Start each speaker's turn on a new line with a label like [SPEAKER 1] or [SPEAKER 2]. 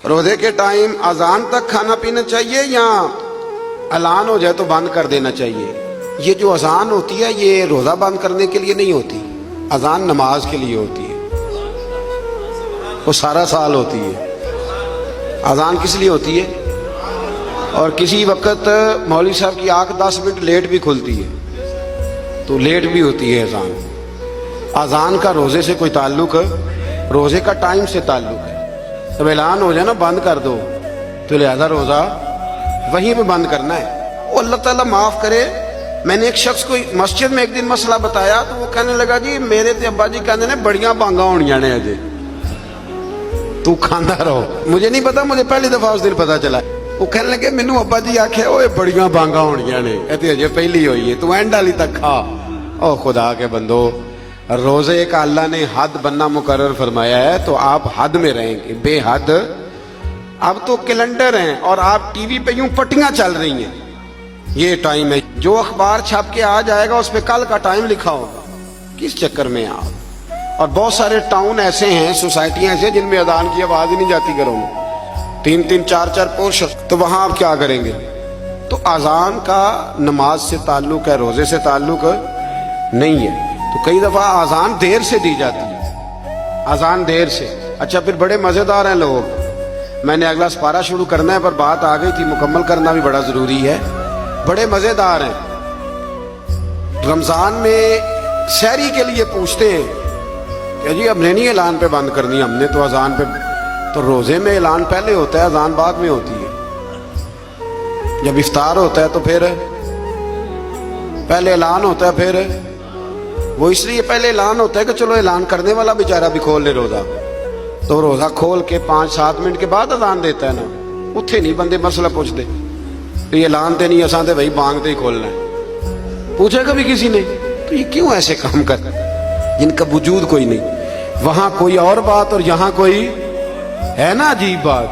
[SPEAKER 1] रोजे के टाइम अजान तक खाना पीना चाहिए या ऐलान हो जाए तो बंद कर देना चाहिए? ये जो अजान होती है ये रोजा बंद करने के लिए नहीं होती, अजान नमाज के लिए होती है, वो सारा साल होती है। अजान किस लिए होती है? और किसी वक्त मौलवी साहब की आंख 10 मिनट लेट भी खुलती है तो लेट भी होती है अजान। अजान का रोजे से कोई ताल्लुक, रोजे का टाइम से ताल्लुक है। जब ऐलान हो जाए ना बंद कर दो तो लिहाजा रोजा वहीं पे बंद करना है। वो अल्लाह ताला माफ करे, मैंने एक शख्स को मस्जिद में एक दिन मसला बताया तो वो कहने लगा जी मेरे ते अब्बा जी कहते ने बड़ियां बांगा होनियां ने अजे, तू खांदा रहो। मुझे नहीं पता, मुझे पहली दफा उस दिन पता चला। वो कहने लगे मैनू अब्बा जी आखे ओए बड़ियां बांगा होनियां ने, कहते अजे पहली हुई है, तू एंड वाली तक खा। ओ खुदा के बंदो, रोजे का अल्लाह ने हद बनना मुकर्रर फरमाया है तो आप हद में रहेंगे, बेहद। अब तो कैलेंडर हैं और आप टीवी पे यूं पट्टियां चल रही हैं, ये टाइम है, जो अखबार छाप के आ जाएगा उस पे कल का टाइम लिखा होगा। किस चक्कर में आप? और बहुत सारे टाउन ऐसे हैं, सोसाइटियां ऐसे जिनमें अजान की आवाज ही नहीं जाती घरों में, 3-3, 4-4 पोर्शन, तो वहां आप क्या करेंगे? तो अजान का नमाज से ताल्लुक है, रोजे से ताल्लुक नहीं है। तो कई दफा अजान देर से दी जाती है, अजान देर से। अच्छा फिर बड़े मजेदार हैं लोग, मैंने अगला सपारा शुरू करना है पर बात आ गई थी, मुकम्मल करना भी बड़ा जरूरी है। बड़े मजेदार हैं, रमजान में सहरी के लिए पूछते हैं कि जी हमने नहीं ऐलान पे बंद करनी, हमने तो अजान पे। तो रोजे में ऐलान पहले होता है, अजान बाद में होती है। जब इफ्तार होता है तो फिर पहले ऐलान होता है, फिर वो इसलिए पहले ऐलान होता है कि चलो ऐलान करने वाला बेचारा भी खोल ले रोजा, तो रोजा खोल के 5-7 मिनट के बाद अजान देता है ना, उत्थे नहीं बंदे मसला पूछते ये ऐलान ते नहीं, असां ते भाई बांग ते ही खोलना है। पूछा कभी किसी ने? तो ये क्यों ऐसे काम करते जिनका वजूद कोई नहीं, वहां कोई और बात और यहां कोई है ना अजीब बात।